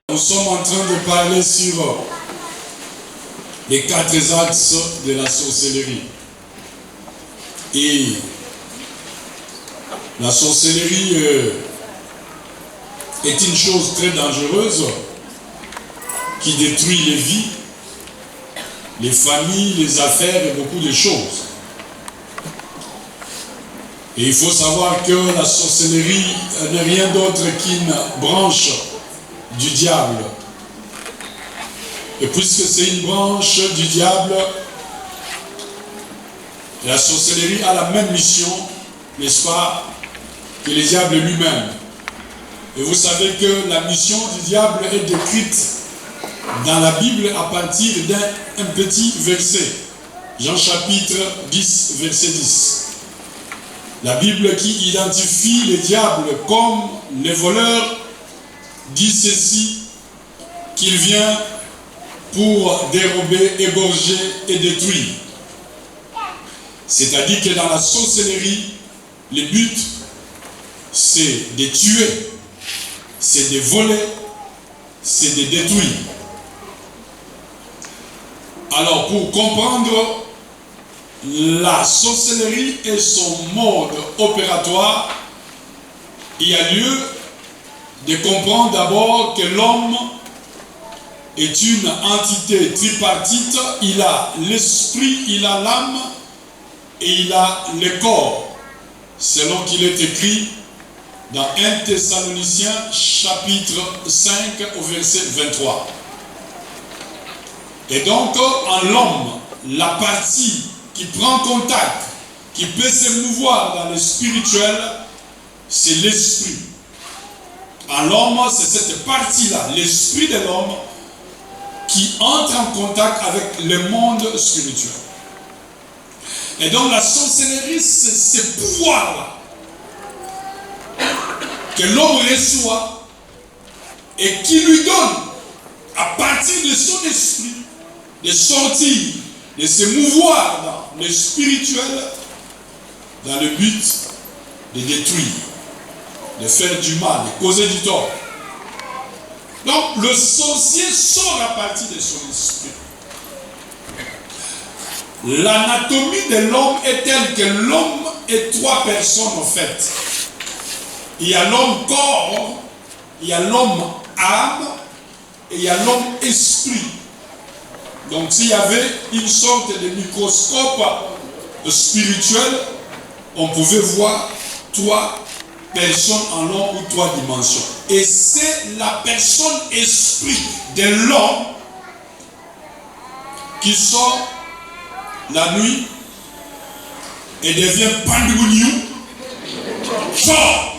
Nous sommes en train de parler sur les 4 axes de la sorcellerie. Et la sorcellerie est une chose très dangereuse qui détruit les vies, les familles, les affaires et beaucoup de choses. Et il faut savoir que la sorcellerie n'est rien d'autre qu'une branche du diable. Et puisque c'est une branche du diable, la sorcellerie a la même mission, n'est-ce pas, que le diable lui-même. Et vous savez que la mission du diable est décrite dans la Bible à partir d'un petit verset. Jean chapitre 10, verset 10. La Bible qui identifie le diable comme le voleur dit ceci, qu'il vient pour dérober, égorger et détruire. C'est-à-dire que dans la sorcellerie, le but, c'est de tuer, c'est de voler, c'est de détruire. Alors, pour comprendre la sorcellerie et son mode opératoire, il y a lieu de comprendre d'abord que l'homme est une entité tripartite. Il a l'esprit, il a l'âme et il a le corps, selon qu'il est écrit dans 1 Thessaloniciens chapitre 5 au verset 23. Et donc en l'homme, la partie qui prend contact, qui peut se mouvoir dans le spirituel, c'est l'esprit. En l'homme, c'est cette partie-là, l'esprit de l'homme, qui entre en contact avec le monde spirituel. Et donc la sorcellerie, c'est ce pouvoir-là que l'homme reçoit et qui lui donne, à partir de son esprit, de sortir, de se mouvoir dans le spirituel, dans le but de détruire, de faire du mal, de causer du tort. Donc le sorcier sort à partir de son esprit. L'anatomie de l'homme est telle que l'homme est 3 personnes en fait. Il y a l'homme corps, il y a l'homme âme et il y a l'homme esprit. Donc s'il y avait une sorte de microscope spirituel, on pouvait voir 3 personnes en l'homme ou 3 dimensions. Et c'est la personne esprit de l'homme qui sort la nuit et devient Pandouliou, sort,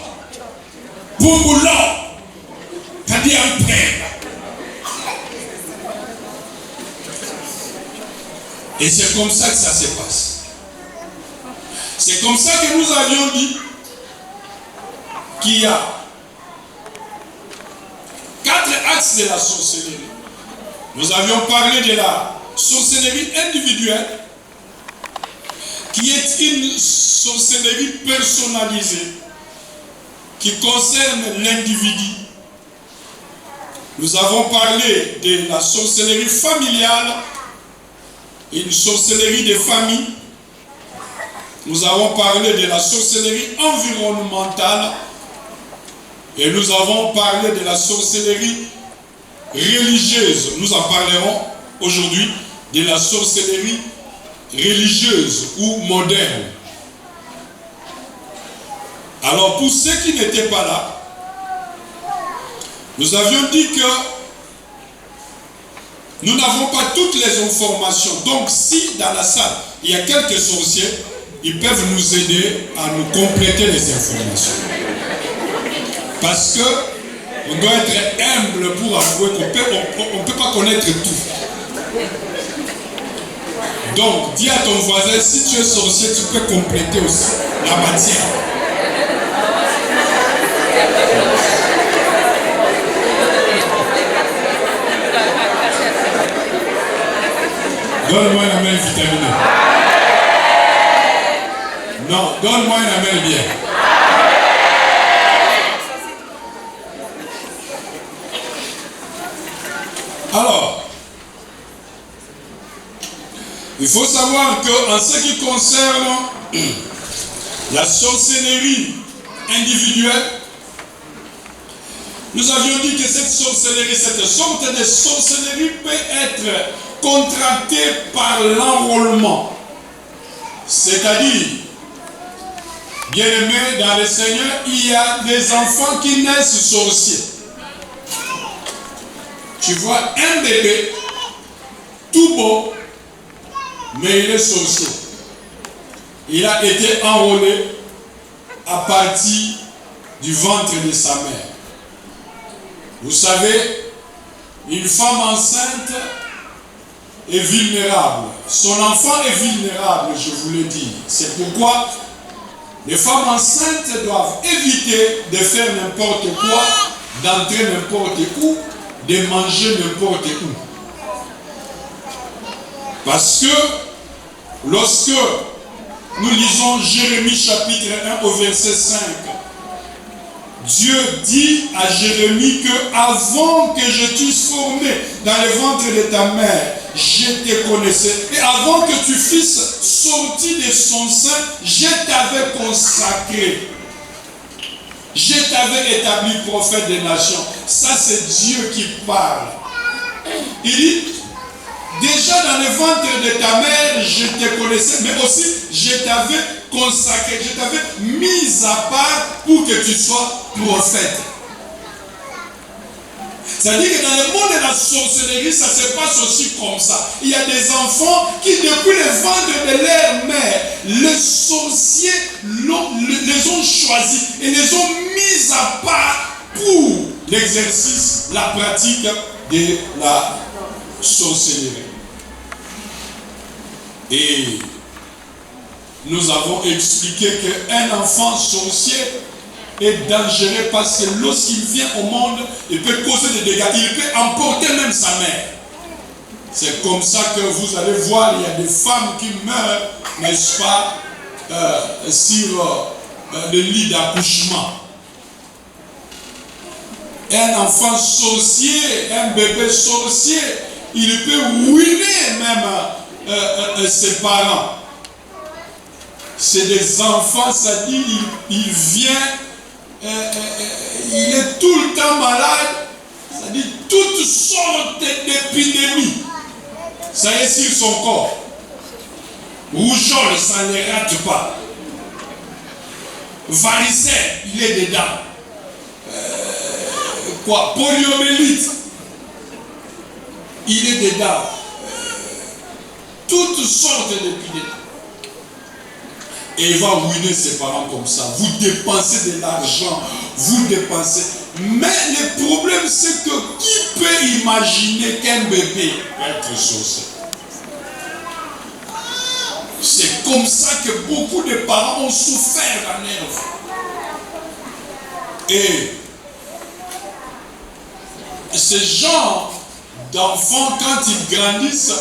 Boumboulon, c'est-à-dire un père. Et c'est comme ça que ça se passe. C'est comme ça que nous avions dit qu'il y a 4 axes de la sorcellerie. Nous avions parlé de la sorcellerie individuelle, qui est une sorcellerie personnalisée, qui concerne l'individu. Nous avons parlé de la sorcellerie familiale, une sorcellerie de famille. Nous avons parlé de la sorcellerie environnementale et nous avons parlé de la sorcellerie religieuse. Nous en parlerons aujourd'hui de la sorcellerie religieuse ou moderne. Alors pour ceux qui n'étaient pas là, nous avions dit que nous n'avons pas toutes les informations. Donc si dans la salle il y a quelques sorciers, ils peuvent nous aider à nous compléter les informations. Parce que on doit être humble pour avouer qu'on ne peut pas connaître tout. Donc dis à ton voisin, si tu es sorcier, tu peux compléter aussi la matière. Donne-moi une amène vitaminée. Non, donne-moi une amène bien. Il faut savoir qu'en ce qui concerne la sorcellerie individuelle, nous avions dit que cette sorcellerie, cette sorte de sorcellerie peut être contractée par l'enrôlement. C'est-à-dire, bien-aimés dans le Seigneur, il y a des enfants qui naissent sorciers. Tu vois un bébé tout beau, mais il est sorcier. Il a été enrôlé à partir du ventre de sa mère. Vous savez, une femme enceinte est vulnérable. Son enfant est vulnérable, je vous le dis. C'est pourquoi les femmes enceintes doivent éviter de faire n'importe quoi, d'entrer n'importe où, de manger n'importe où. Parce que lorsque nous lisons Jérémie chapitre 1 au verset 5, Dieu dit à Jérémie que avant que je t'eusse formé dans le ventre de ta mère, je te connaissais. Et avant que tu fusses sorti de son sein, je t'avais consacré. Je t'avais établi prophète des nations. Ça, c'est Dieu qui parle. Il dit, déjà dans le ventre de ta mère, je te connaissais, mais aussi je t'avais consacré, je t'avais mis à part pour que tu sois prophète. C'est-à-dire que dans le monde de la sorcellerie, ça se passe aussi comme ça. Il y a des enfants qui, depuis le ventre de leur mère, les sorciers les ont choisis et les ont mis à part pour l'exercice, la pratique de la sorcellerie. Et nous avons expliqué qu'un enfant sorcier est dangereux parce que lorsqu'il vient au monde, il peut causer des dégâts, il peut emporter même sa mère. C'est comme ça que vous allez voir, il y a des femmes qui meurent, n'est-ce pas, sur le lit d'accouchement. Un enfant sorcier, un bébé sorcier, il peut ruiner même ses parents. C'est des enfants, ça dit, il vient, il est tout le temps malade, ça dit toutes sortes d'épidémies. Ça est sur son corps. Rougeole, ça ne rate pas. Varicelle, il est dedans. Poliomyélite, il est dedans. Toutes sortes d'épidémies. Et il va ruiner ses parents comme ça. Vous dépensez de l'argent, vous dépensez. Mais le problème, c'est que qui peut imaginer qu'un bébé va être sorcier? C'est comme ça que beaucoup de parents ont souffert la nerve. Et ces gens d'enfants, quand ils grandissent,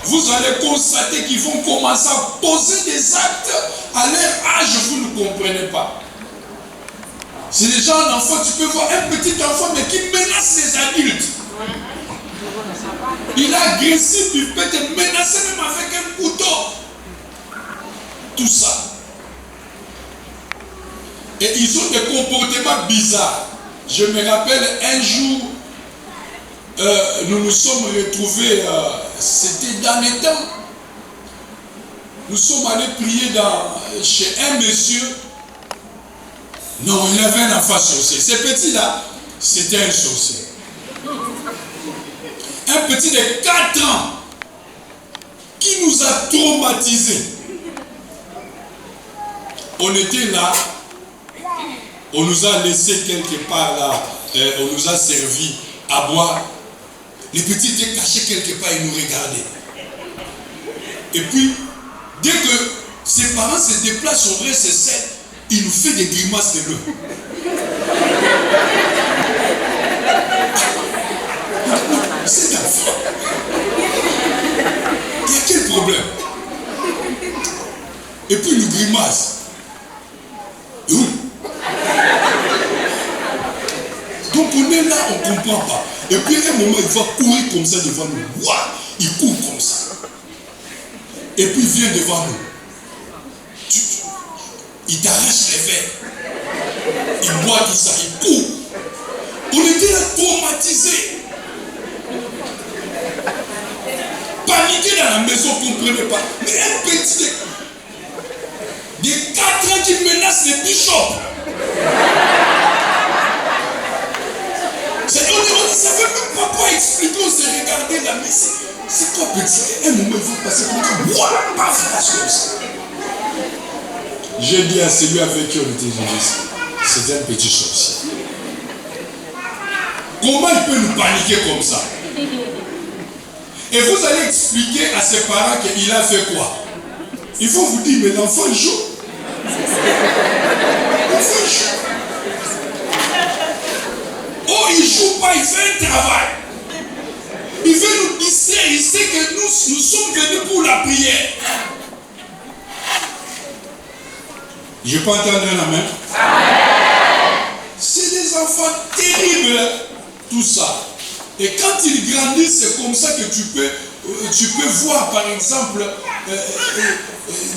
vous allez constater qu'ils vont commencer à poser des actes à leur âge, vous ne comprenez pas. C'est des gens d'enfants, tu peux voir un petit enfant mais qui menace les adultes. Il est agressif, il peut te menacer même avec un couteau. Tout ça. Et ils ont des comportements bizarres. Je me rappelle un jour, nous nous sommes retrouvés, c'était dans les temps. Nous sommes allés prier chez un monsieur. Non, il avait un enfant sorcier. Ce petit-là, c'était un sorcier. Un petit de 4 ans qui nous a traumatisés. On était là, on nous a laissé quelque part là, on nous a servi à boire. Les petits étaient cachés quelque part, ils nous regardaient. Et puis, dès que ses parents se déplacent au vrai C7, il nous fait des grimaces de l'eau. C'est enfant. Il y a quel problème? Et puis il nous grimace. Donc on est là, on ne comprend pas. Et puis à un moment, il va courir comme ça devant nous. Ouah, il court comme ça. et puis il vient devant nous. Il t'arrache les verres. Il boit tout ça, il court. On était là traumatisés. Paniqués dans la maison, on ne comprenait pas. Mais un petit de 4 ans qui menace les bishops. On ne savait même pas quoi expliquer, on s'est regardé là, mais c'est quoi petit? Un moment il va passer comme ça. Voilà, paf, comme ça. J'ai dit à celui avec qui on était jugés, c'est un petit sorcier. Comment il peut nous paniquer comme ça? Et vous allez expliquer à ses parents qu'il a fait quoi? Ils vont vous dire, mais l'enfant joue. L'enfant joue. Oh, il ne joue pas, il fait un travail. Il veut nous distraire, il sait que nous sommes venus pour la prière. Je peux entendre la main? C'est des enfants terribles, tout ça. Et quand ils grandissent, c'est comme ça que tu peux voir, par exemple,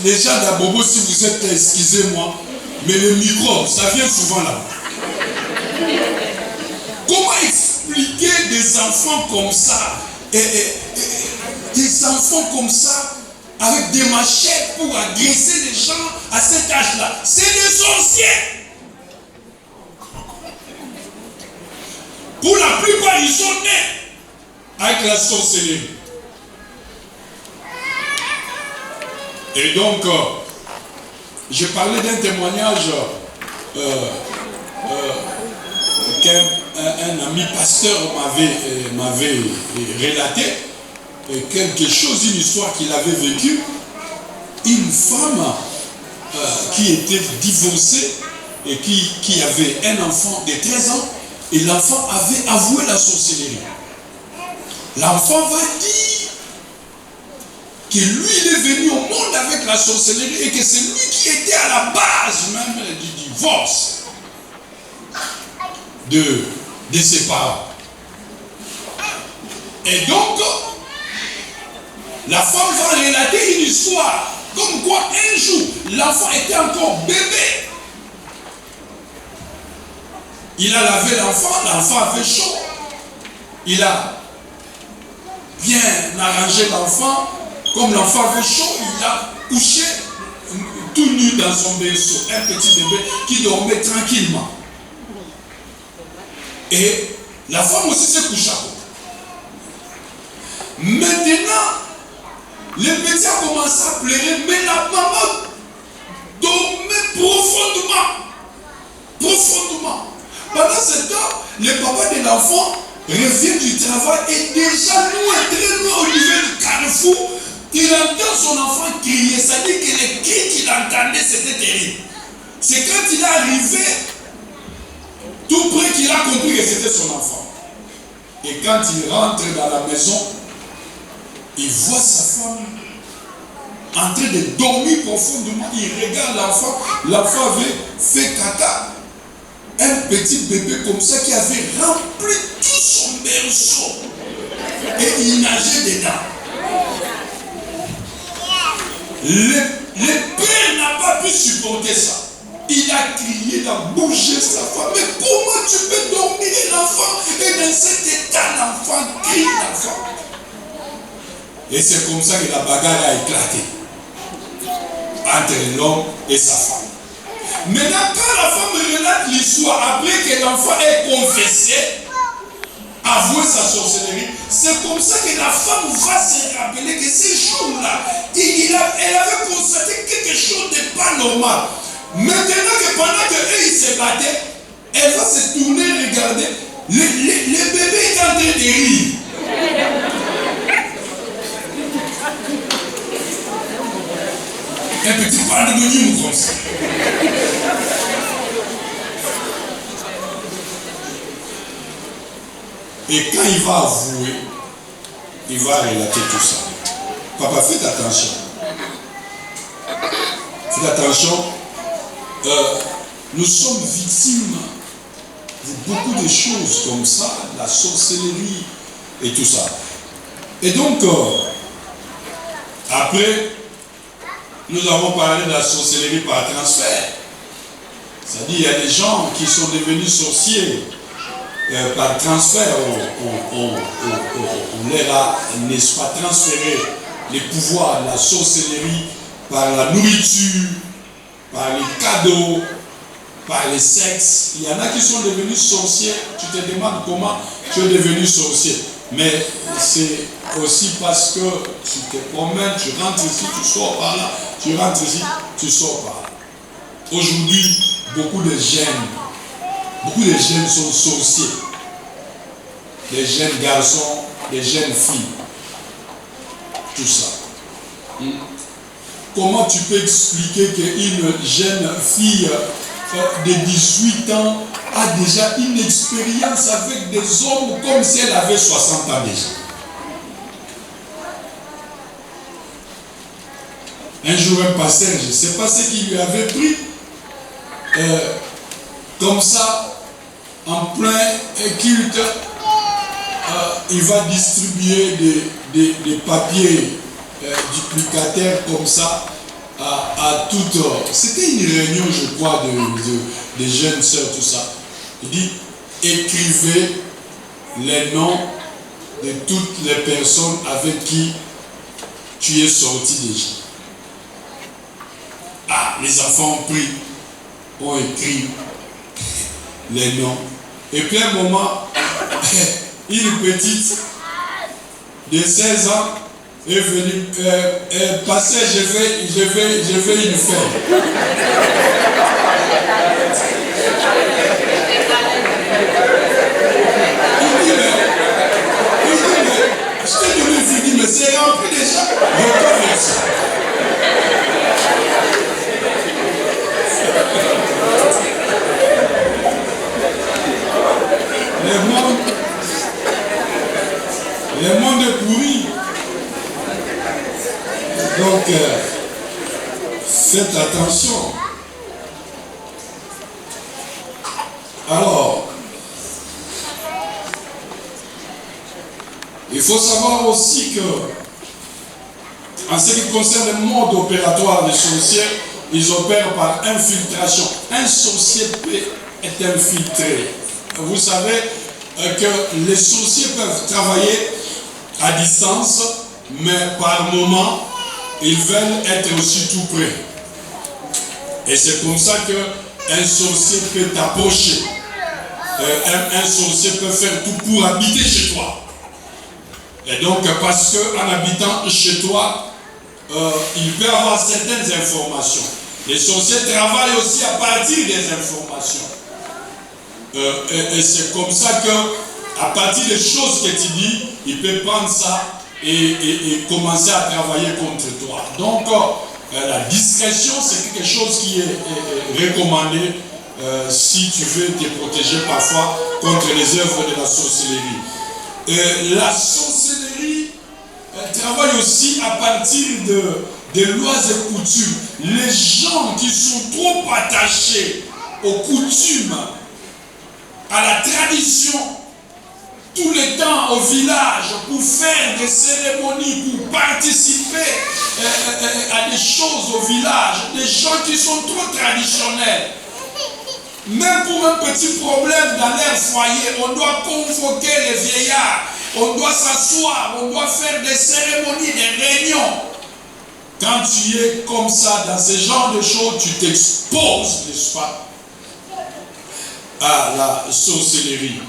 les gens d'Abobo, si vous êtes, excusez-moi, mais le microbe, ça vient souvent là. Comment expliquer des enfants comme ça, des enfants comme ça, avec des machettes pour agresser les gens à cet âge-là? C'est des sorciers. Pour la plupart, ils sont nés avec la sorcellerie. Et donc, j'ai parlé d'un témoignage qu'un ami pasteur m'avait relaté. Quelque chose, une histoire qu'il avait vécue. Une femme qui était divorcée et qui avait un enfant de 13 ans, et l'enfant avait avoué la sorcellerie. L'enfant va dire que lui, il est venu au monde avec la sorcellerie et que c'est lui qui était à la base même du divorce de ses parents. Et donc, la femme va relater une histoire comme quoi un jour, l'enfant était encore bébé. Il a lavé l'enfant avait chaud. Il a bien arrangé l'enfant. Comme l'enfant avait chaud, il a couché tout nu dans son berceau. Un petit bébé qui dormait tranquillement. Et la femme aussi s'est couchée. Maintenant, le petit a commencé à pleurer, mais la maman dormait profondément. Profondément. Pendant ce temps, le papa de l'enfant revient du travail et déjà loin, très loin au niveau du carrefour, il entend son enfant crier. C'est-à-dire que les cris qu'il entendait, c'était terrible. C'est quand il est arrivé, tout près qu'il a compris que c'était son enfant. Et quand il rentre dans la maison, il voit sa femme en train de dormir profondément. Il regarde l'enfant. L'enfant avait fait caca. Un petit bébé comme ça qui avait rempli tout son berceau. Et il nageait dedans. Le père n'a pas pu supporter ça. Il a crié, il a bougé sa femme. Mais comment tu peux dormir l'enfant? Et dans cet état, l'enfant crie, l'enfant. Et c'est comme ça que la bagarre a éclaté entre l'homme et sa femme. Maintenant, quand la femme relate l'histoire, après que l'enfant ait confessé, avoué sa sorcellerie, c'est comme ça que la femme va se rappeler que ces jours-là, elle avait constaté quelque chose de pas normal. Maintenant que pendant qu'eux ils se battaient, elle va se tourner et regarder. Le bébé est en train de rire. Un petit pandémonium comme ça. Et quand il va avouer, il va relater tout ça. Papa, faites attention. Faites attention. Nous sommes victimes de beaucoup de choses comme ça, la sorcellerie et tout ça. Et donc, après, Nous avons parlé de la sorcellerie par transfert. C'est-à-dire qu'il y a des gens qui sont devenus sorciers par transfert. On leur a, n'est-ce pas, transféré les pouvoirs de la sorcellerie par la nourriture, par les cadeaux, par les sexes. Il y en a qui sont devenus sorciers. Tu te demandes comment tu es devenu sorcier. Mais c'est aussi parce que tu te promènes, tu rentres ici, tu sors par là, tu rentres ici, tu sors par là. Aujourd'hui, beaucoup de jeunes sont sorciers. Des jeunes garçons, des jeunes filles. Tout ça. Comment tu peux expliquer qu'une jeune fille de 18 ans a déjà une expérience avec des hommes comme si elle avait 60 ans déjà? Un jour, un pasteur, je ne sais pas ce qu'il lui avait pris, comme ça, en plein culte, il va distribuer des papiers duplicataires comme ça à toutes. C'était une réunion, je crois, de jeunes sœurs, tout ça. Il dit, écrivez les noms de toutes les personnes avec qui tu es sorti déjà. Ah, les enfants ont écrit les noms. Et puis à un moment, une petite de 16 ans est venue, passer, je vais une fête. Je t'ai donné fini, mais c'est rempli déjà. Reconnaissez. Le monde est pourri. Donc, faites attention. Alors, il faut savoir aussi que, en ce qui concerne le mode opératoire des sorciers, ils opèrent par infiltration. Un sorcier peut être infiltré. Vous savez que les sorciers peuvent travailler à distance, mais par moment, ils veulent être aussi tout près. Et c'est comme ça qu'un sorcier peut t'approcher. Un sorcier peut faire tout pour habiter chez toi. Et donc, parce qu'en habitant chez toi, il peut avoir certaines informations. Les sorciers travaillent aussi à partir des informations. Et c'est comme ça que, à partir des choses que tu dis, il peut prendre ça et commencer à travailler contre toi. Donc, la discrétion, c'est quelque chose qui est recommandé si tu veux te protéger parfois contre les œuvres de la sorcellerie. La sorcellerie travaille aussi à partir de lois et coutumes. Les gens qui sont trop attachés aux coutumes, à la tradition, tout le temps au village pour faire des cérémonies, pour participer à des choses au village, des gens qui sont trop traditionnels. Même pour un petit problème dans leur foyer, on doit convoquer les vieillards, on doit s'asseoir, on doit faire des cérémonies, des réunions. Quand tu es comme ça, dans ce genre de choses, tu t'exposes, n'est-ce pas, à la sorcellerie.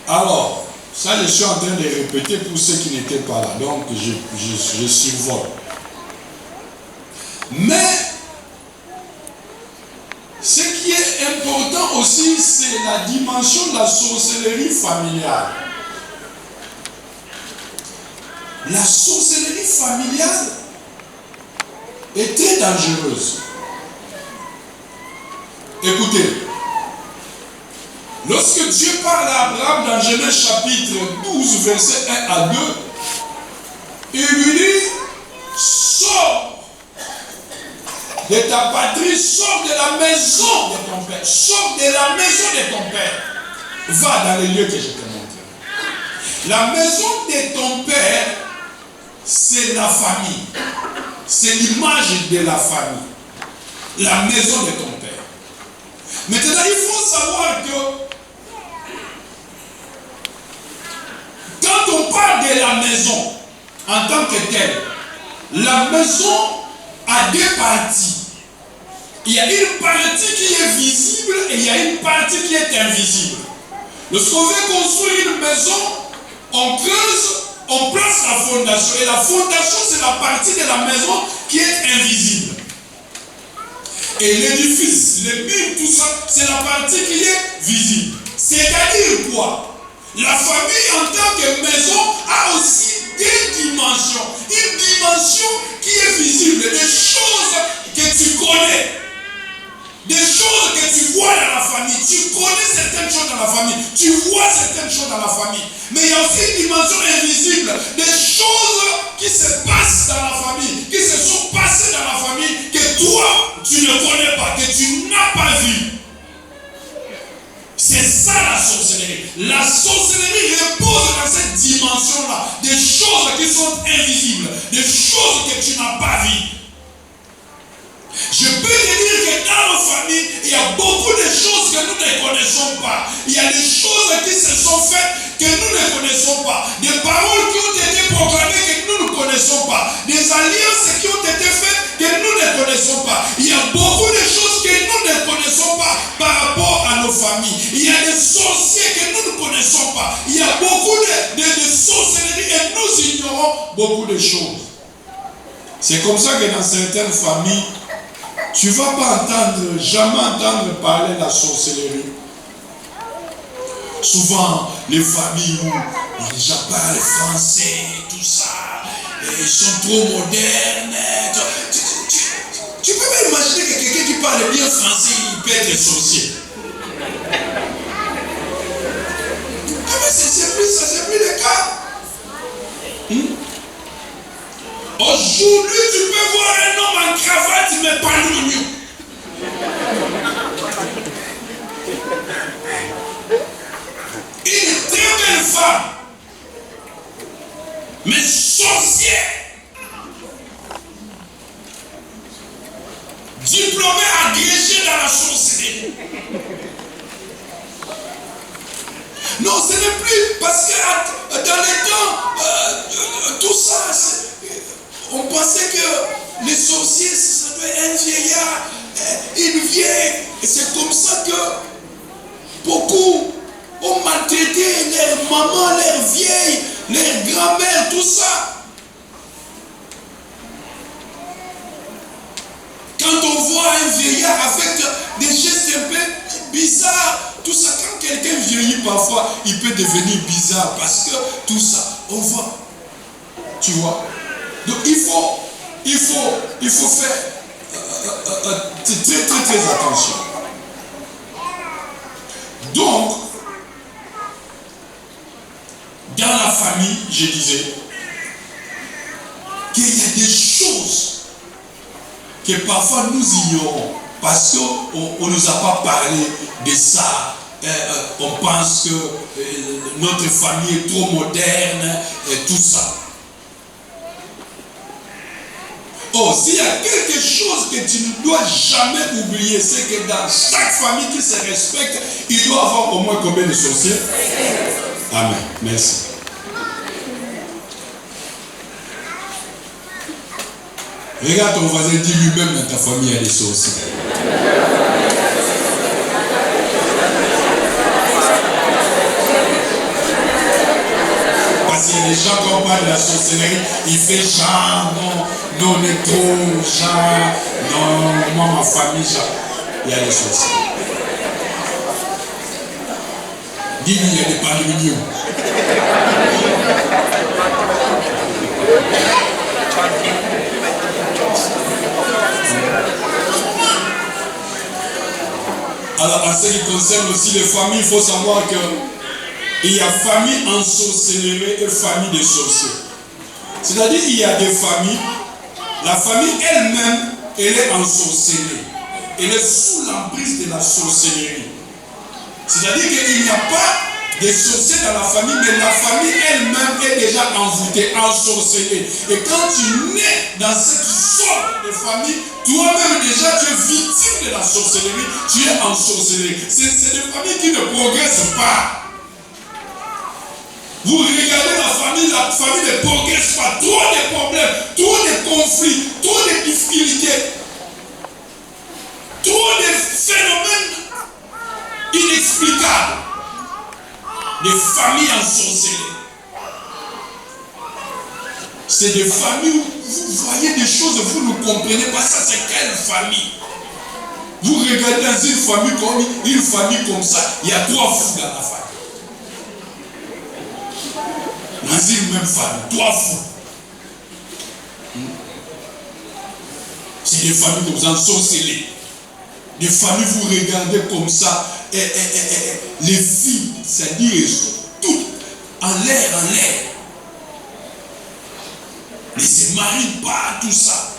Alors, ça je suis en train de répéter pour ceux qui n'étaient pas là, donc je survole. Mais, ce qui est important aussi, c'est la dimension de la sorcellerie familiale. La sorcellerie familiale est très dangereuse. Écoutez, lorsque Dieu parle à Abraham dans Genèse chapitre 12, verset 1 à 2, il lui dit, sors de ta patrie, sors de la maison de ton père, sors de la maison de ton père, va dans les lieux que je te montre. La maison de ton père, c'est la famille. C'est l'image de la famille. La maison de ton père. Maintenant, il faut savoir que quand on parle de la maison en tant que telle, la maison a deux parties. Il y a une partie qui est visible et il y a une partie qui est invisible. Lorsqu'on veut construire une maison, on creuse, on place la fondation. Et la fondation, c'est la partie de la maison qui est invisible. Et l'édifice, les murs, tout ça, c'est la partie qui est visible. C'est-à-dire quoi? La famille en tant que maison a aussi deux dimensions. Une dimension qui est visible, des choses que tu connais. Des choses que tu vois dans la famille. Tu connais certaines choses dans la famille. Tu vois certaines choses dans la famille. Mais il y a aussi une dimension invisible. Des choses qui se passent dans la famille. Qui se sont passées dans la famille. Que toi, tu ne connais pas. Que tu n'as pas vu. C'est ça la sorcellerie. La sorcellerie repose dans cette dimension-là. Des choses qui sont invisibles. Des choses que tu n'as pas vues. Je peux te dire que dans nos familles, il y a beaucoup de choses que nous ne connaissons pas. Il y a des choses qui se sont faites que nous ne connaissons pas. Des paroles qui ont été proclamées que nous ne connaissons pas. Des alliances qui ont été faites que nous ne connaissons pas. Il y a beaucoup de choses que nous ne connaissons pas par rapport à nos familles. Il y a des sorciers que nous ne connaissons pas. Il y a beaucoup de sorcellerie et nous ignorons beaucoup de choses. C'est comme ça que dans certaines familles, tu ne vas pas jamais entendre parler de la sorcellerie. Souvent, les familles où les gens parlent français, tout ça, et ils sont trop modernes. Tu peux même imaginer que quelqu'un qui parle bien français, il peut être sorcier. Mais c'est plus le cas. Aujourd'hui, tu peux voir un homme en cravate, mais pas l'oignon. Une très belle femme, mais sorcière. Diplômé, agrégé dans la sorcellerie. Non, ce n'est plus parce que dans les temps, tout ça, on pensait que les sorciers, ça doit être un vieillard, une vieille. Et c'est comme ça que beaucoup ont maltraité leurs mamans, leurs vieilles, leurs grand-mères, tout ça. Quand on voit un vieillard avec des gestes un peu bizarres, tout ça, quand quelqu'un vieillit parfois, il peut devenir bizarre parce que tout ça, on voit. Tu vois? Donc il faut faire très attention. Donc, dans la famille, je disais qu'il y a des choses que parfois nous ignorons parce qu'on ne nous a pas parlé de ça. On pense que notre famille est trop moderne et tout ça. Oh, s'il y a quelque chose que tu ne dois jamais oublier, c'est que dans chaque famille qui se respecte, il doit avoir au moins combien de sorciers? Amen. Merci. Regarde ton voisin, dis lui-même dans ta famille, il y a des sorciers. Parce qu'il y a des gens qui ont parlé de la sorcellerie, il fait genre, non, on est trop, genre, non, moi, ma famille, genre, il y a des sorciers. Dis-lui, il y a des palmiers. Alors, en ce qui concerne aussi les familles, il faut savoir que il y a famille en sorcellerie et famille de sorciers. C'est-à-dire qu'il y a des familles, la famille elle-même, elle est en sorcellerie. Elle est sous l'emprise de la sorcellerie. C'est-à-dire qu'il n'y a pas des sorciers dans la famille, mais la famille elle-même est déjà envoûtée, ensorcelée. Et quand tu nais dans cette sorte de famille, toi-même déjà tu es victime de la sorcellerie, tu es ensorcelé. C'est des familles qui ne progressent pas. Vous regardez la famille ne progresse pas. Trop de problèmes, trop de conflits, trop de difficultés, trop de phénomènes inexplicables. Des familles ensorcelées. C'est des familles où vous voyez des choses, vous ne comprenez pas ça, c'est quelle famille? Vous regardez dans une famille comme ça, il y a 3 fous dans la famille. Dans une même famille, 3 fous. C'est des familles comme ça, ensorcelées. Des familles, vous regardez comme ça, les filles, c'est-à-dire, elles sont toutes en l'air. Elles ne se marient pas, tout ça.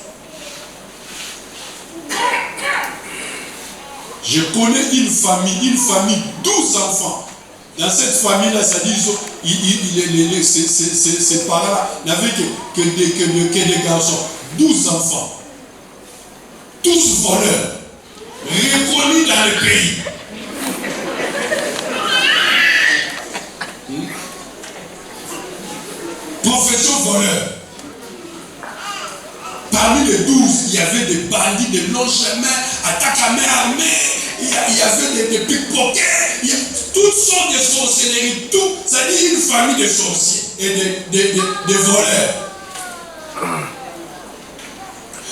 Je connais une famille, 12 enfants. Dans cette famille-là, ça dit, ces parents-là n'avaient que des garçons. 12 enfants. Tous voleurs. Reconnus dans le pays. Profession voleur. Parmi les 12, il y avait des bandits, des longs-chemins, attaques à main armée, il y avait des pickpockets, toutes sortes de sorcelleries, tout. Ça dit une famille de sorciers et de voleurs.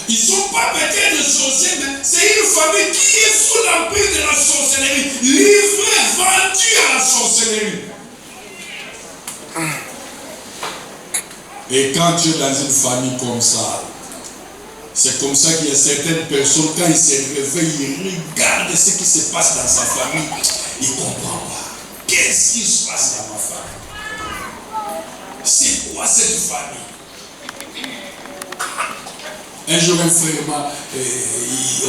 Ils ne sont pas peut-être des sorciers, mais c'est une famille qui est sous l'emprise de la sorcellerie, livrée, vendue à la sorcellerie. Et quand tu es dans une famille comme ça, c'est comme ça qu'il y a certaines personnes, quand ils se réveillent, ils regardent ce qui se passe dans sa famille, ils ne comprennent pas. Qu'est-ce qui se passe dans ma famille? C'est quoi cette famille? Un jour, un frère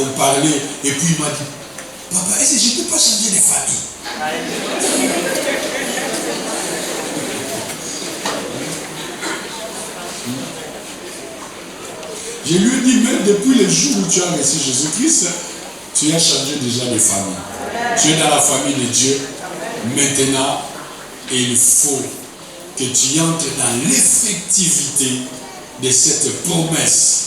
on parlait, et puis il m'a dit, papa, est-ce que je ne peux pas changer de famille? Je lui ai dit, même depuis le jour où tu as reçu Jésus-Christ, tu as changé déjà de famille. Tu es dans la famille de Dieu. Maintenant, il faut que tu entres dans l'effectivité de cette promesse.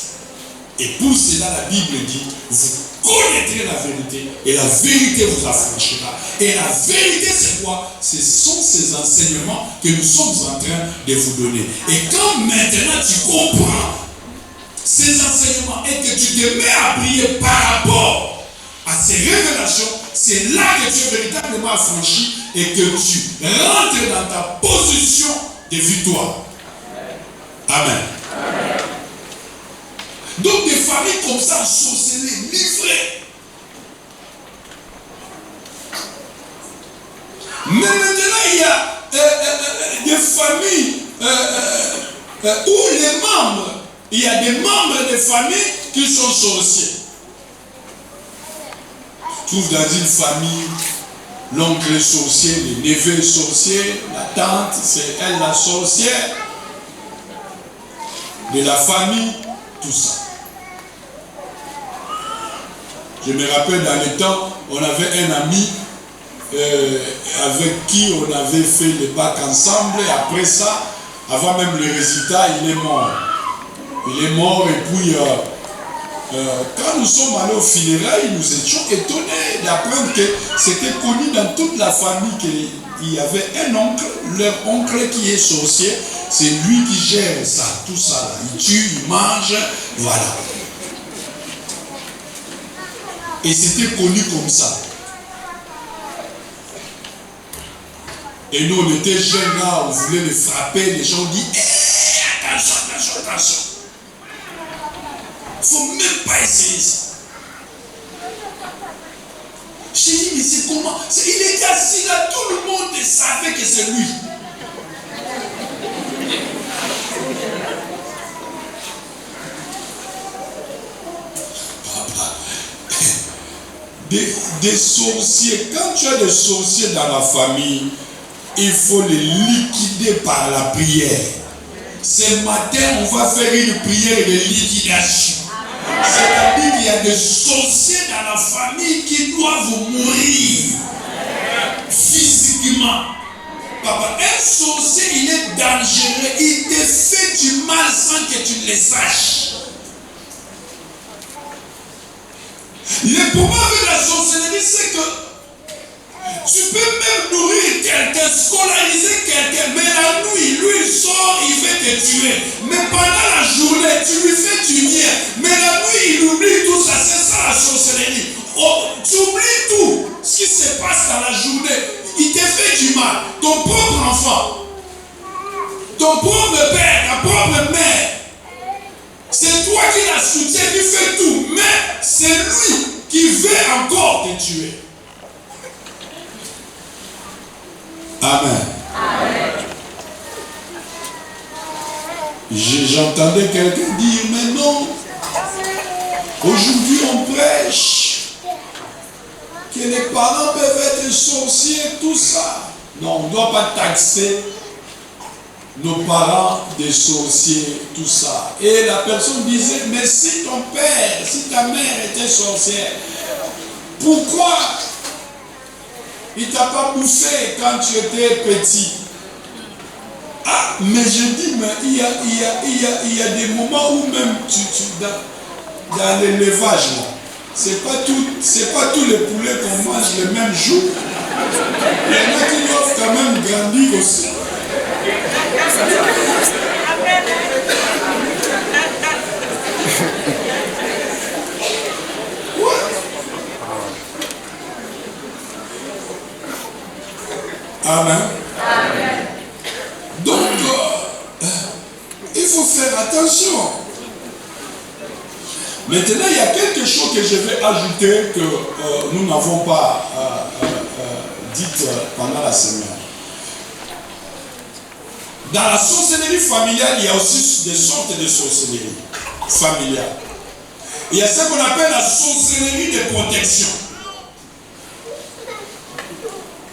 Et pour cela, la Bible dit, vous connaîtrez la vérité et la vérité vous affranchira. Et la vérité, c'est quoi? Ce sont ces enseignements que nous sommes en train de vous donner. Et quand maintenant tu comprends ces enseignements et que tu te mets à prier par rapport à ces révélations, c'est là que tu es véritablement affranchi et que tu rentres dans ta position de victoire. Amen. Donc des familles comme ça, sorcelées, livrées. Mais maintenant, il y a des familles où les membres, il y a des membres de famille qui sont sorciers. Tu trouves dans une famille, l'oncle est sorcier, le neveu est sorcier, la tante, c'est elle la sorcière de la famille, tout ça. Je me rappelle dans le temps, on avait un ami avec qui on avait fait le bac ensemble, et après ça, avant même le résultat, il est mort. Il est mort, et puis quand nous sommes allés au funérailles, nous étions étonnés d'apprendre que c'était connu dans toute la famille qu'il y avait un oncle, leur oncle qui est sorcier, c'est lui qui gère ça, tout ça là. Il tue, il mange, voilà. Et c'était connu comme ça. Et nous, on était jeunes là, on voulait le frapper, les gens disent hey, attention, attention, attention. Il ne faut même pas essayer ça. J'ai dit, mais c'est comment? Il était assis là, tout le monde savait que c'est lui. Papa, des sorciers, quand tu as des sorciers dans la famille, il faut les liquider par la prière. Ce matin, on va faire une prière de liquidation. C'est-à-dire qu'il y a des sorciers dans la famille qui doivent mourir physiquement. Papa, un sorcier, il est dangereux. Il te fait du mal sans que tu le saches. Le problème avec la sorcellerie, c'est que tu peux même nourrir quelqu'un, scolariser quelqu'un, mais la nuit, lui il sort, il veut te tuer. Mais pendant la journée, tu lui fais du bien. Mais la nuit, il oublie tout ça. C'est ça la sorcellerie. Oh, tu oublies tout ce qui se passe dans la journée. Il te fait du mal. Ton propre enfant, ton propre père, ta propre mère. C'est toi qui la soutiens, qui fait tout. Mais c'est lui qui veut encore te tuer. Amen. Amen. J'entendais quelqu'un dire, mais non, aujourd'hui on prêche que les parents peuvent être sorciers, tout ça. Non, on ne doit pas taxer nos parents des sorciers, tout ça. Et la personne disait, mais si ton père, si ta mère était sorcière, pourquoi il ne t'a pas bouffé quand tu étais petit? Ah, mais je dis, mais il y a des moments où même dans l'élevage, c'est pas tous les poulets qu'on mange le même jour. Il y en a qui doivent quand même grandir aussi. Amen. Amen. Donc, il faut faire attention. Maintenant, il y a quelque chose que je vais ajouter que nous n'avons pas dit pendant la semaine. Dans la sorcellerie familiale, il y a aussi des sortes de sorcellerie familiale. Il y a ce qu'on appelle la sorcellerie de protection.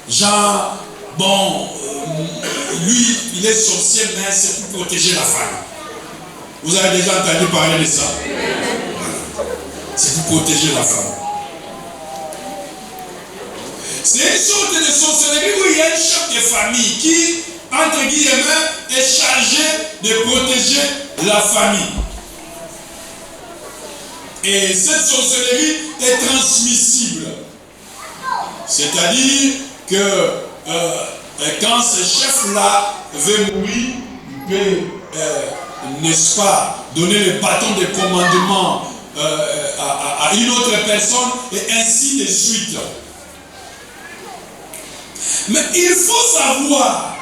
Genre, bon, lui, il est sorcier, mais c'est pour protéger la femme. Vous avez déjà entendu parler de ça? C'est pour protéger la femme. C'est une sorte de sorcellerie où il y a un chef de famille qui, entre guillemets, est chargé de protéger la famille. Et cette sorcellerie est transmissible. C'est-à-dire que quand ce chef-là veut mourir, il peut, n'est-ce pas, donner le bâton de commandement à une autre personne et ainsi de suite. Mais il faut savoir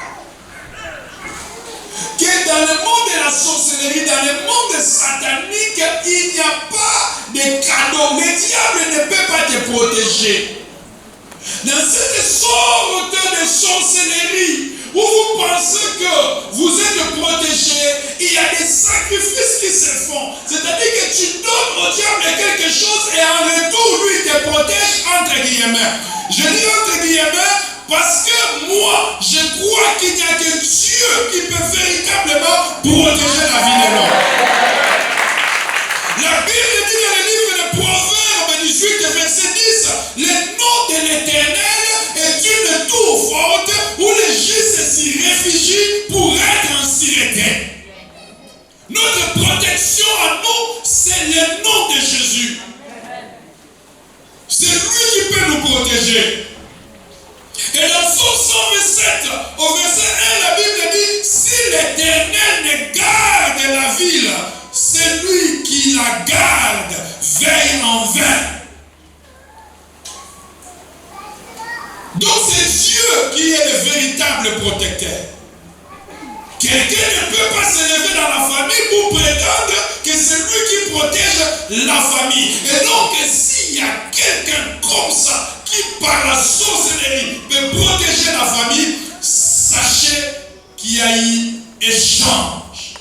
que dans le monde de la sorcellerie, dans le monde satanique, il n'y a pas de cadeau. Le diable ne peut pas te protéger. Dans cette sorte de sorcellerie où vous pensez que vous êtes protégé, il y a des sacrifices qui se font. C'est-à-dire que tu donnes au diable quelque chose et en retour, lui te protège entre guillemets. Je dis entre guillemets parce que moi, je crois qu'il n'y a que Dieu qui peut véritablement protéger la vie de l'homme. La Bible dit dans le livre de Proverbes 18, verset 10, le nom de l'Éternel est une tour forte où les justes s'y réfugient pour être en sûreté. Notre protection à nous, c'est le nom de Jésus. C'est lui qui peut nous protéger. Et dans Psaume 127, au verset 1, la Bible dit, si l'Éternel ne garde la ville, c'est lui qui la garde, veille en vain. Donc c'est Dieu qui est le véritable protecteur. Quelqu'un ne peut pas se lever dans la famille pour prétendre que c'est lui qui protège la famille. Et donc s'il y a quelqu'un comme ça qui par la sorcellerie peut protéger la famille, sachez qu'il y a eu échange.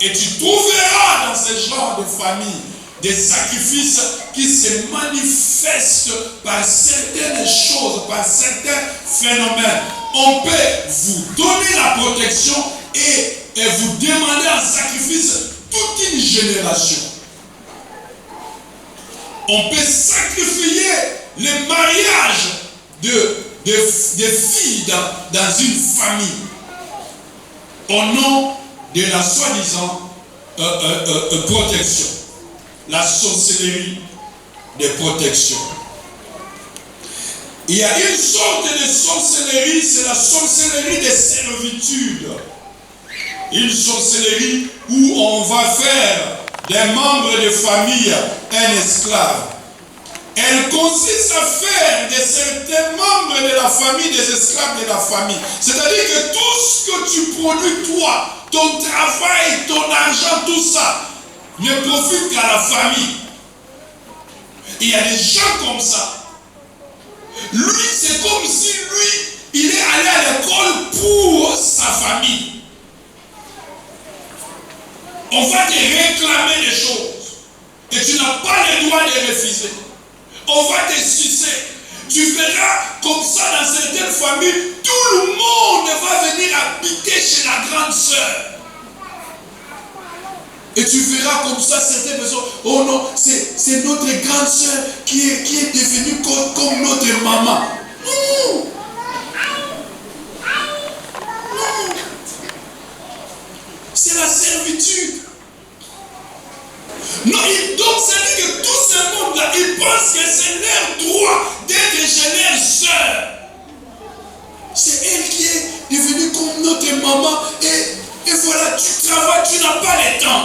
Et tu trouveras dans ce genre de famille des sacrifices qui se manifestent par certaines choses, par certains phénomènes. On peut vous donner la protection et vous demander en sacrifice toute une génération. On peut sacrifier le mariage des filles dans une famille au nom de la soi-disant protection. La sorcellerie de protection. Il y a une sorte de sorcellerie, c'est la sorcellerie de servitude. Une sorcellerie où on va faire des membres de famille un esclave. Elle consiste à faire de certains membres de la famille des esclaves de la famille. C'est-à-dire que tout ce que tu produis, toi, ton travail, ton argent, tout ça, ne profite qu'à la famille. Il y a des gens comme ça. Lui, c'est comme si lui, il est allé à l'école pour sa famille. On va te réclamer des choses et tu n'as pas le droit de refuser. On va te sucer. Tu verras comme ça dans certaines familles, tout le monde va venir habiter chez la grande sœur. Et tu verras comme ça certaines personnes, oh non, c'est notre grande sœur qui est devenue comme notre maman. Non. Non. C'est la servitude. Non, donc ça dit que tout ce monde-là, ils pensent que c'est leur droit d'être chez leur sœur. C'est elle qui est devenue comme notre maman. Et voilà, tu travailles, tu n'as pas le temps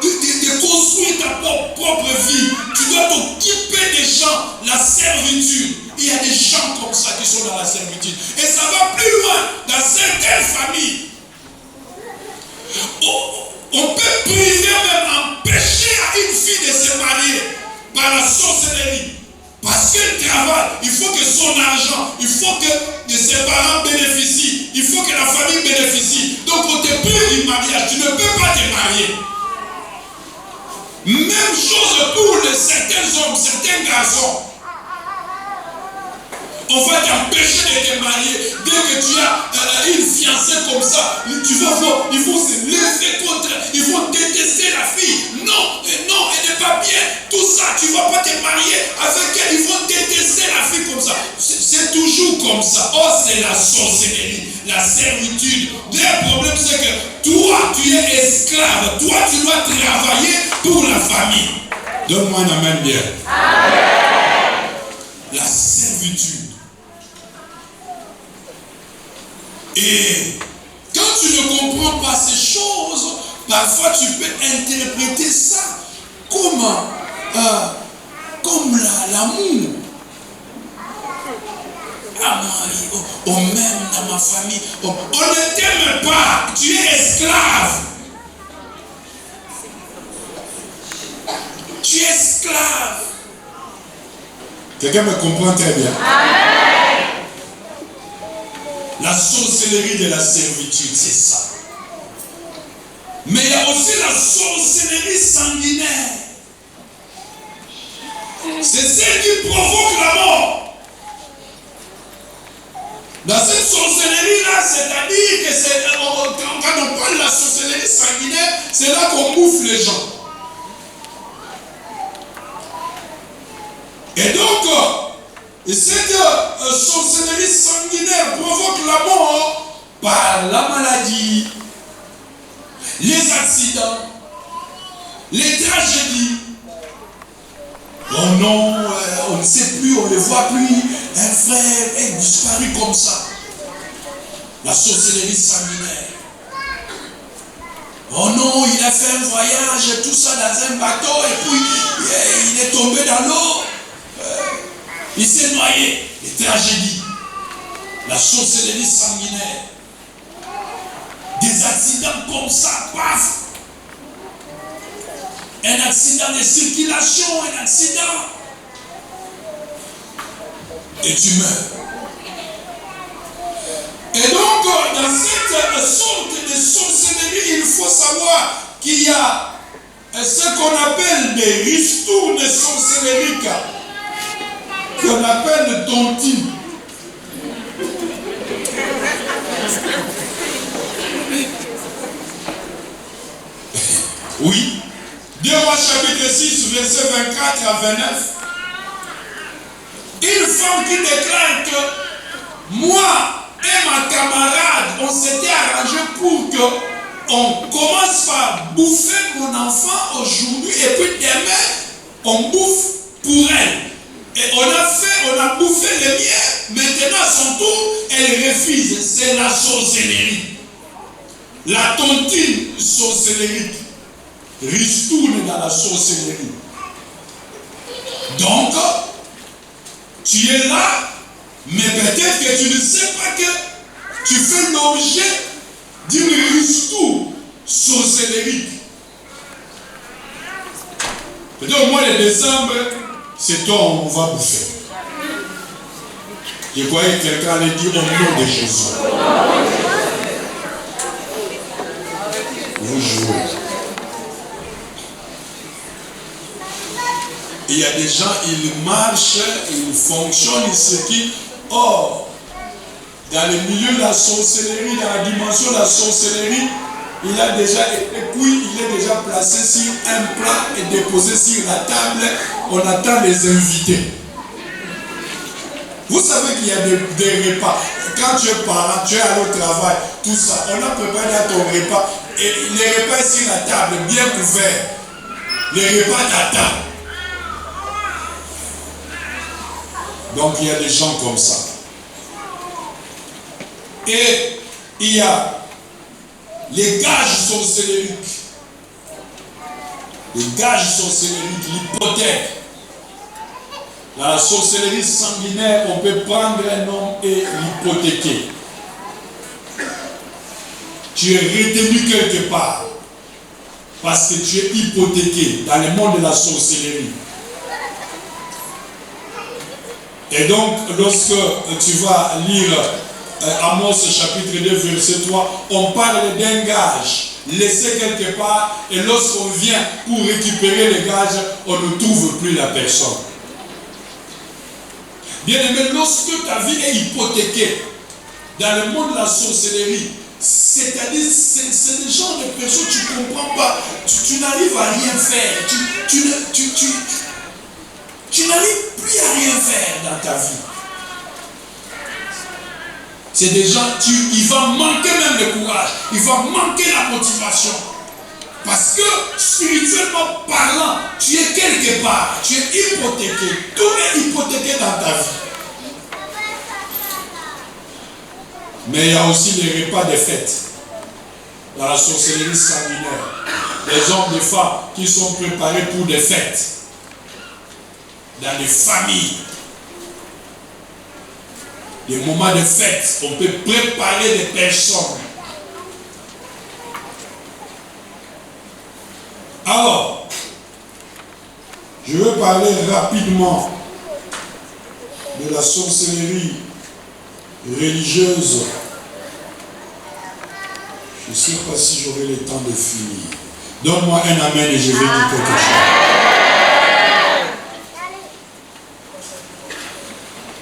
de construire ta propre vie. Tu dois t'occuper des gens, la servitude. Il y a des gens comme ça qui sont dans la servitude. Et ça va plus loin dans certaines familles. On peut priver, même empêcher à une fille de se marier par la sorcellerie. Parce qu'elle travaille, il faut que son argent, il faut que ses parents bénéficient, il faut que la famille bénéficie. Donc on te prive du mariage, tu ne peux pas te marier. Même chose pour certains hommes, certains garçons. On va t'empêcher de te marier. Dès que tu as une fiancée comme ça, tu vas voir, ils vont se lever contre elle, ils vont détester la fille. Non, elle n'est pas bien. Tout ça, tu ne vas pas te marier avec elle, ils vont détester la fille comme ça. C'est toujours comme ça. Oh, c'est la sorcellerie, la servitude. Le problème, c'est que toi, tu es esclave. Toi, tu dois travailler pour la famille. Donne-moi un amen bien. Amen. La servitude. Et quand tu ne comprends pas ces choses, parfois tu peux interpréter ça comme l'amour. Ah, on m'aime dans ma famille. On ne t'aime pas, tu es esclave. Tu es esclave. Quelqu'un me comprend très bien. Amen. La sorcellerie de la servitude, c'est ça. Mais il y a aussi la sorcellerie sanguinaire. C'est celle qui provoque la mort. Dans cette sorcellerie-là, c'est-à-dire que quand on parle de la sorcellerie sanguinaire, c'est là qu'on bouffe les gens. Et donc, cette sorcellerie sanguinaire provoque la mort par la maladie, les accidents, les tragédies. Oh non, on ne sait plus, on ne le voit plus. Un frère est disparu comme ça. La sorcellerie sanguinaire. Oh non, il a fait un voyage, tout ça dans un bateau, et puis il est tombé dans l'eau. Il s'est noyé. Les tragédies. La sorcellerie sanguinaire. Des accidents comme ça, paf. Un accident de circulation, un accident. Et tu meurs. Et donc, dans cette sorte de sorcellerie, il faut savoir qu'il y a ce qu'on appelle des ristournes sorcellériques, qu'on appelle tontine. Oui. 2 Rois chapitre 6, verset 24 à 29. Une femme qui déclare que moi et ma camarade, on s'était arrangé pour que on commence par bouffer mon enfant aujourd'hui et puis demain, on bouffe pour elle. Et on a bouffé le mien. Maintenant, à son tour, elle refuse. C'est la sorcellerie. La tontine sorcellerique. Ristourne dans la sorcellerie. Donc, tu es là, mais peut-être que tu ne sais pas que tu fais l'objet d'une ristourne sorcellerique. Peut-être au mois de décembre, c'est toi on va bouffer. Je voyais quelqu'un aller dire au nom de Jésus. Vous jouez. Il y a des gens, ils marchent, ils fonctionnent, ils se quittent. Or, dans le milieu de la sorcellerie, dans la dimension de la sorcellerie, il a déjà été cuit, il est déjà placé sur un plat et déposé sur la table. On attend les invités. Vous savez qu'il y a des repas. Quand tu es parent, tu es allé au travail, tout ça, on a préparé à ton repas. Et les repas sur la table, bien couverts. Les repas t'attendent. Donc il y a des gens comme ça. Et il y a les gages sorcelleriques. Les gages sorcelleriques, l'hypothèque. Dans la sorcellerie sanguinaire, on peut prendre un homme et l'hypothéquer. Tu es retenu quelque part parce que tu es hypothéqué dans le monde de la sorcellerie. Et donc, lorsque tu vas lire Amos chapitre 2, verset 3, on parle d'un gage laissé quelque part, et lorsqu'on vient pour récupérer le gage, on ne trouve plus la personne. Bien aimé, lorsque ta vie est hypothéquée dans le monde de la sorcellerie, c'est-à-dire, c'est des genres de personnes que tu ne comprends pas, tu n'arrives à rien faire, tu n'arrives plus à rien faire dans ta vie. C'est des gens, il va manquer même le courage, il va manquer la motivation. Parce que spirituellement parlant, tu es quelque part, tu es hypothéqué, tout est hypothéqué dans ta vie. Mais il y a aussi les repas de fête, dans la sorcellerie sanguinaire. Les hommes et les femmes qui sont préparés pour des fêtes, dans les familles. Les moments de fête, on peut préparer des personnes. Alors, je veux parler rapidement de la sorcellerie religieuse. Je ne sais pas si j'aurai le temps de finir. Donne-moi un amen et je vais dire quelque chose.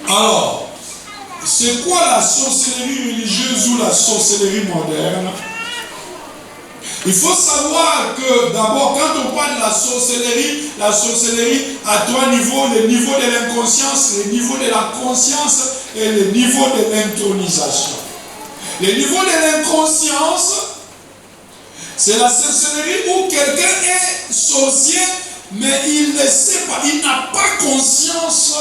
Alors, c'est quoi la sorcellerie religieuse ou la sorcellerie moderne? Il faut savoir que d'abord, quand on parle de la sorcellerie a trois niveaux: le niveau de l'inconscience, le niveau de la conscience et le niveau de l'intronisation. Le niveau de l'inconscience, c'est la sorcellerie où quelqu'un est sorcier, mais il ne sait pas, il n'a pas conscience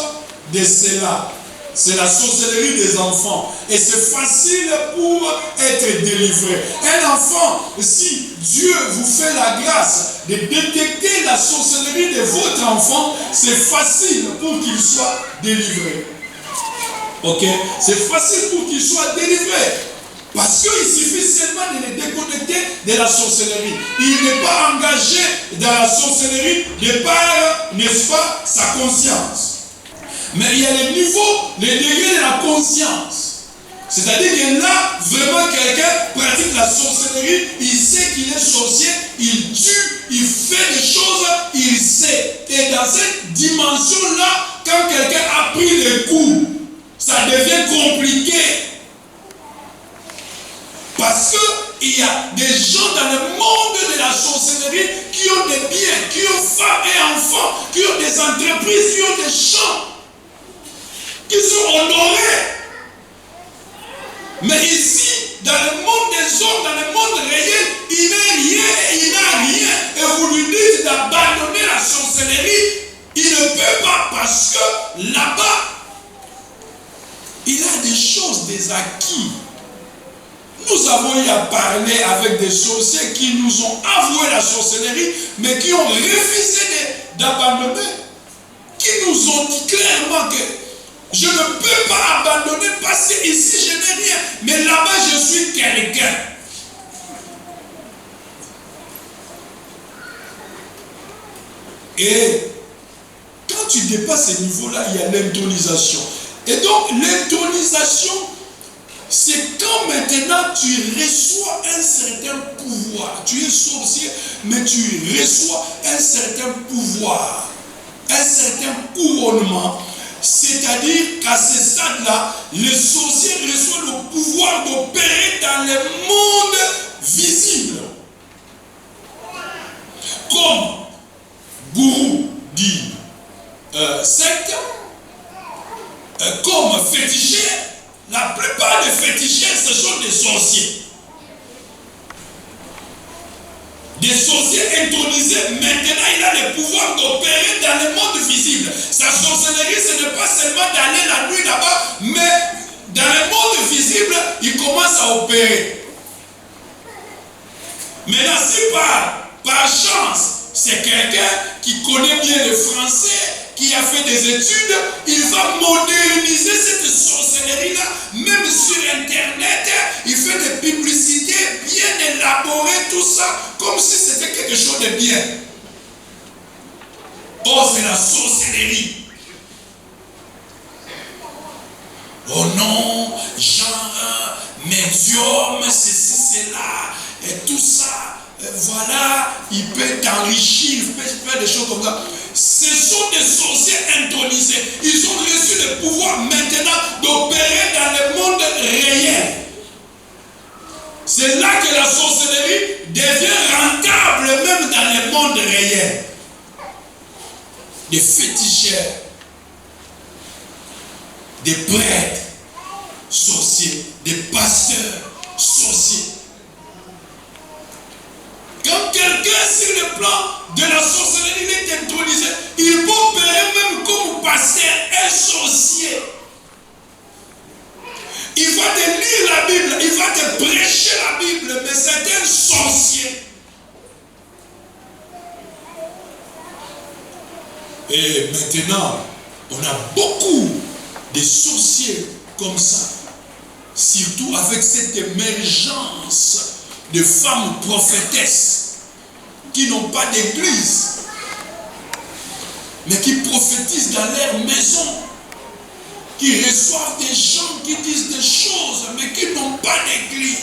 de cela. C'est la sorcellerie des enfants. Et c'est facile pour être délivré. Un enfant, si Dieu vous fait la grâce de détecter la sorcellerie de votre enfant, c'est facile pour qu'il soit délivré. Ok? C'est facile pour qu'il soit délivré. Parce qu'il suffit seulement de le déconnecter de la sorcellerie. Il n'est pas engagé dans la sorcellerie de par, n'est-ce pas, sa conscience. Mais il y a les niveaux, les degrés de la conscience. C'est-à-dire que là, vraiment, quelqu'un pratique la sorcellerie, il sait qu'il est sorcier, il tue, il fait des choses, il sait. Et dans cette dimension-là, quand quelqu'un a pris le coup, ça devient compliqué. Parce qu'il y a des gens dans le monde de la sorcellerie qui ont des biens, qui ont femmes et enfants, qui ont des entreprises, qui ont des champs, qui sont honorés. Mais ici, dans le monde des hommes, dans le monde réel, il n'est rien et il n'a rien. Et vous lui dites d'abandonner la sorcellerie, il ne peut pas parce que là-bas, il a des choses, des acquis. Nous avons eu à parler avec des sorciers qui nous ont avoué la sorcellerie, mais qui ont refusé d'abandonner. Qui nous ont dit clairement que je ne peux pas abandonner parce que ici je n'ai rien, mais là-bas je suis quelqu'un. Et quand tu dépasses ce niveau-là, il y a l'intronisation. Et donc l'intronisation, c'est quand maintenant tu reçois un certain pouvoir. Tu es sorcier, mais tu reçois un certain pouvoir, un certain couronnement. C'est-à-dire qu'à ce stade-là, le sorcier reçoit le pouvoir d'opérer dans le monde visible. Comme gourou dit secte, comme féticheur, la plupart des féticheurs, ce sont des sorciers. Des sorciers intronisés, maintenant il a le pouvoir d'opérer dans le monde visible. Sa sorcellerie, ce n'est pas seulement d'aller la nuit là-bas, mais dans le monde visible, il commence à opérer. Maintenant, si par chance, c'est quelqu'un qui connaît bien le français, qui a fait des études, il va moderniser cette sorcellerie-là, même sur Internet, il fait des publicités bien élaborées, tout ça, comme si c'était quelque chose de bien. Oh, c'est la sorcellerie. Oh non, genre, médium, ceci, cela, et tout ça, voilà, il peut t'enrichir, il peut faire des choses comme ça. Ce sont des sorciers intronisés. Ils ont reçu le pouvoir maintenant d'opérer dans le monde réel. C'est là que la sorcellerie devient rentable même dans le monde réel. Des féticheurs, des prêtres sorciers, des pasteurs sorciers. Quand quelqu'un sur le plan de la sorcellerie est intronisé, il peut opérer même comme pasteur, un sorcier. Il va te lire la Bible, il va te prêcher la Bible, mais c'est un sorcier. Et maintenant, on a beaucoup de sorciers comme ça, surtout avec cette émergence de femmes prophétesses qui n'ont pas d'église, mais qui prophétisent dans leur maison, qui reçoivent des gens qui disent des choses, mais qui n'ont pas d'église.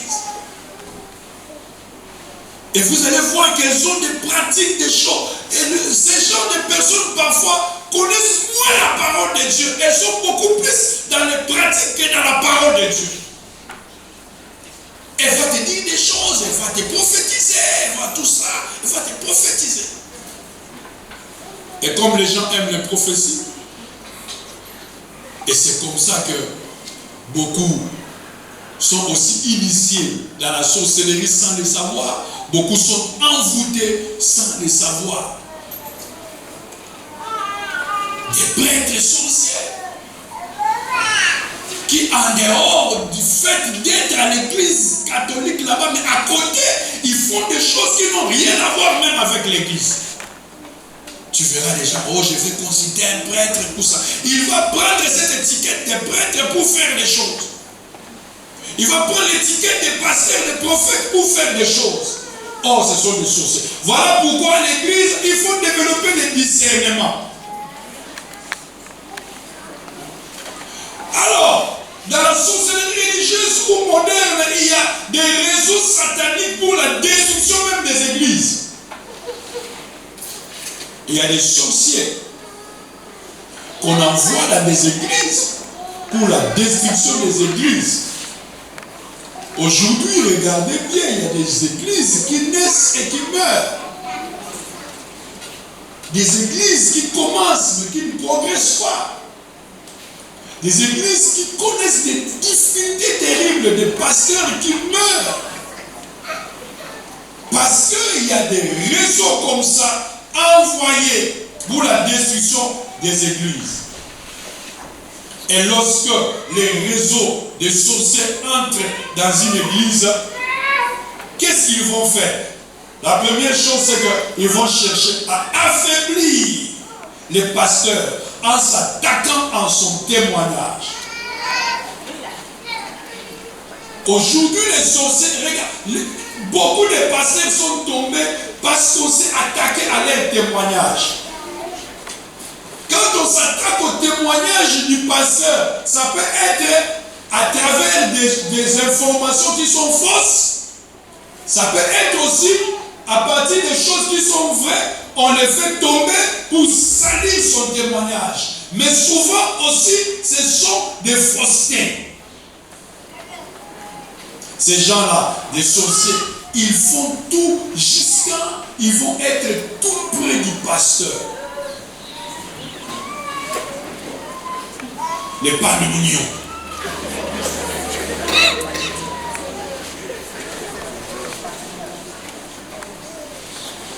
Et vous allez voir qu'elles ont des pratiques, des choses. Et ces genres de personnes, parfois, connaissent moins la parole de Dieu. Elles sont beaucoup plus dans les pratiques que dans la parole de Dieu. Elle va te dire des choses, elle va te prophétiser, elle va tout ça, elle va te prophétiser. Et comme les gens aiment les prophéties, et c'est comme ça que beaucoup sont aussi initiés dans la sorcellerie sans le savoir, beaucoup sont envoûtés sans le savoir. Des prêtres sorciers qui, en dehors du fait d'être à l'église catholique là-bas, mais à côté, ils font des choses qui n'ont rien à voir même avec l'église. Tu verras les gens, oh, je vais consulter un prêtre pour ça. Il va prendre cette étiquette de prêtre pour faire des choses. Il va prendre l'étiquette de pasteur, de prophète pour faire des choses. Oh, ce sont des sorciers. Voilà pourquoi l'église, il faut développer le discernement. Alors, dans la sorcellerie religieuse, beaucoup moderne, il y a des réseaux sataniques pour la destruction même des églises. Il y a des sorciers qu'on envoie dans des églises pour la destruction des églises. Aujourd'hui, regardez bien, il y a des églises qui naissent et qui meurent. Des églises qui commencent mais qui ne progressent pas. Des églises qui connaissent des difficultés terribles, des pasteurs qui meurent. Parce qu'il y a des réseaux comme ça envoyés pour la destruction des églises. Et lorsque les réseaux de sorciers entrent dans une église, qu'est-ce qu'ils vont faire? La première chose, c'est qu'ils vont chercher à affaiblir les pasteurs en s'attaquant à son témoignage. Aujourd'hui, les sorciers, regarde, beaucoup de pasteurs sont tombés parce qu'on s'est attaqué à leur témoignage. Quand on s'attaque au témoignage du pasteur, ça peut être à travers des informations qui sont fausses. Ça peut être aussi à partir des choses qui sont vraies. On les fait tomber pour salir son témoignage. Mais souvent aussi, ce sont des faussetés. Ces gens-là, des sorciers, ils font tout jusqu'à... Ils vont être tout près du pasteur. Les pandémonions.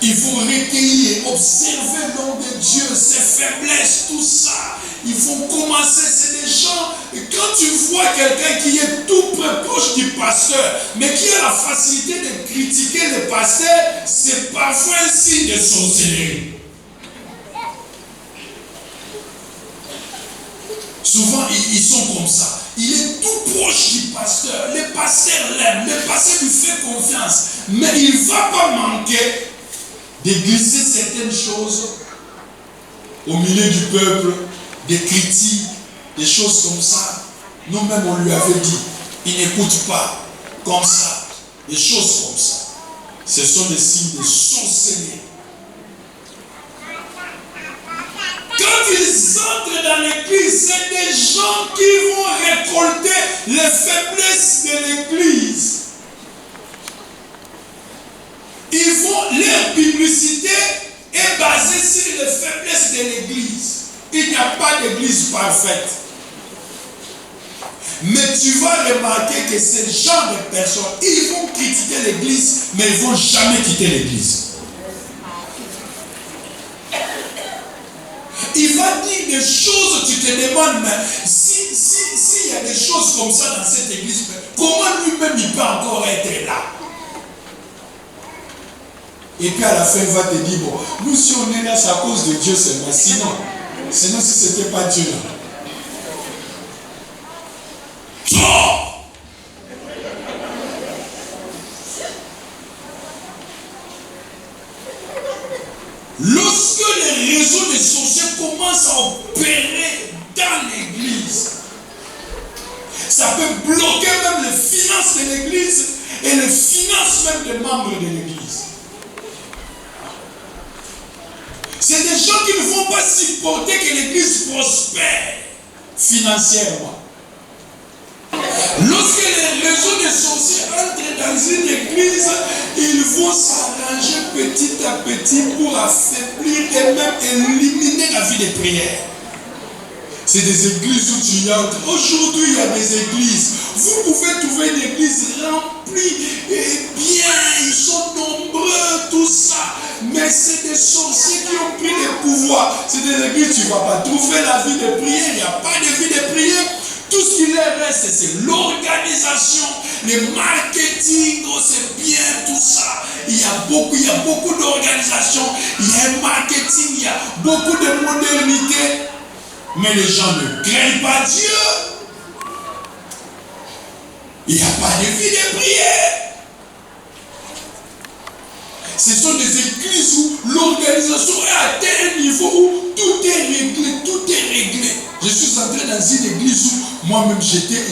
Il faut recueillir, observer l'homme de Dieu, ses faiblesses, tout ça. Il faut commencer, c'est des gens. Et quand tu vois quelqu'un qui est tout près proche du pasteur, mais qui a la facilité de critiquer le pasteur, c'est parfois un signe de sorcellerie. Souvent, ils sont comme ça. Il est tout proche du pasteur. Le pasteur l'aime. Le pasteur lui fait confiance. Mais il ne va pas manquer de glisser certaines choses au milieu du peuple, des critiques, des choses comme ça. Nous-mêmes, on lui avait dit, il n'écoute pas comme ça. Des choses comme ça. Ce sont des signes de sorcellerie. Quand ils entrent dans l'église, c'est des gens qui vont récolter les faiblesses de l'église. Leur publicité est basée sur les faiblesses de l'église. Il n'y a pas d'église parfaite. Mais tu vas remarquer que ces gens de personnes, ils vont critiquer l'église, mais ils ne vont jamais quitter l'église. Il va dire des choses, tu te demandes, mais s'il y a des choses comme ça dans cette église, comment lui-même il peut encore être là? Et puis à la fin, il va te dire, bon, nous si on est là, c'est à cause de Dieu seulement. Sinon si ce n'était pas Dieu là. Lorsque les réseaux des sorciers commencent à opérer dans l'église, ça peut bloquer même les finances de l'église et les finances même des membres de l'église. C'est des gens qui ne vont pas supporter que l'église prospère financièrement. Lorsque les réseaux des sorciers entrent dans une église, ils vont s'arranger petit à petit pour affaiblir et même éliminer la vie de prière. C'est des églises où tu y entres. Aujourd'hui, il y a des églises. Vous pouvez trouver une église remplie et bien, ils sont nombreux, tout ça. Mais c'est des sorciers qui ont pris le pouvoir. C'est des églises, tu ne vas pas trouver la vie de prière. Il n'y a pas de vie de prière. Tout ce qui leur reste, c'est l'organisation, le marketing, oh, c'est bien tout ça. Il y a beaucoup d'organisations, il y a un marketing, il y a beaucoup de modernité. Mais les gens ne craignent pas Dieu. Il n'y a pas de vie de prière. Ce sont des églises où l'organisation est à tel niveau où tout est réglé, tout est réglé. Je suis entré dans une église où moi-même j'étais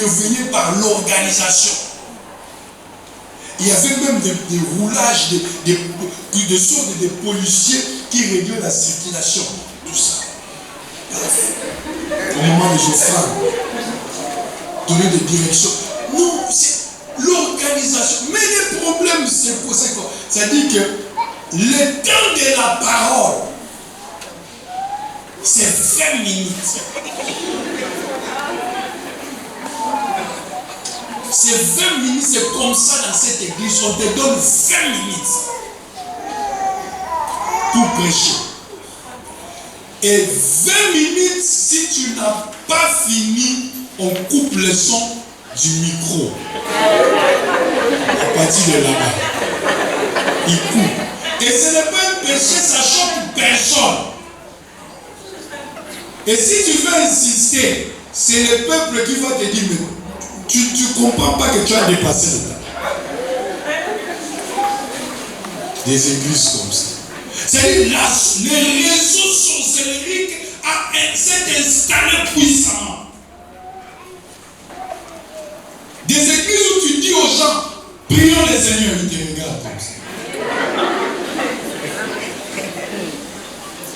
revenait par l'organisation. Il y avait même des roulages, des sortes de policiers qui réglaient la circulation. Tout ça. Au moment des offrandes, donner des directions. Non, c'est l'organisation. Mais le problème, c'est quoi? C'est-à-dire que le temps de la parole, c'est 20 minutes. C'est 20 minutes, c'est comme ça dans cette église. On te donne 20 minutes pour prêcher. Et 20 minutes, si tu n'as pas fini, on coupe le son du micro. À partir de là-bas. Il coupe. Et ce n'est pas un péché, ça choque personne. Et si tu veux insister, c'est le peuple qui va te dire, mais tu ne comprends pas que tu as dépassé le temps. Des églises comme ça. C'est-à-dire les réseaux sorcériques s'est installé puissamment. Des églises où tu dis aux gens, prions les Seigneurs, ils te regardent comme ça.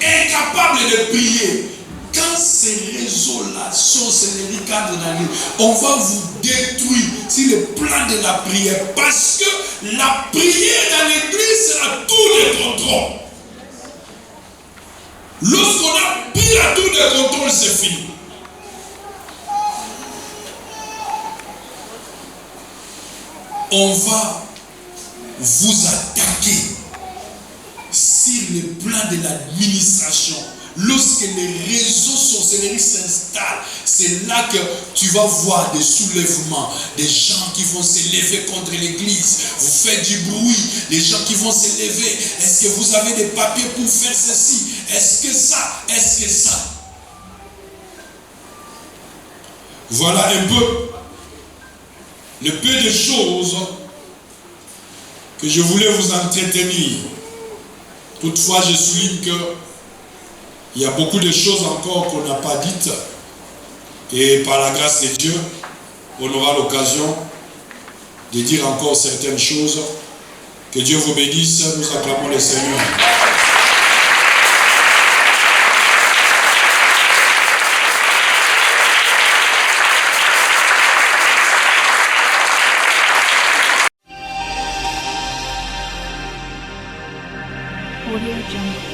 Incapable de prier. Quand ces réseaux-là sont sorcelleries cadres dans l'île, on va vous détruire sur le plan de la prière. Parce que la prière dans l'église sera tout de contrôle. Lorsqu'on a pris la tour de contrôle, c'est fini. On va vous attaquer sur le plan de l'administration. Lorsque les réseaux sorcelleries s'installent, c'est là que tu vas voir des soulèvements, des gens qui vont se lever contre l'église. Vous faites du bruit, des gens qui vont se lever. Est-ce que vous avez des papiers pour faire ceci? Est-ce que ça? Est-ce que ça? Voilà un peu le peu de choses que je voulais vous entretenir. Toutefois, je souligne que il y a beaucoup de choses encore qu'on n'a pas dites. Et par la grâce de Dieu, on aura l'occasion de dire encore certaines choses. Que Dieu vous bénisse. Nous acclamons le Seigneur. Audio Jungle.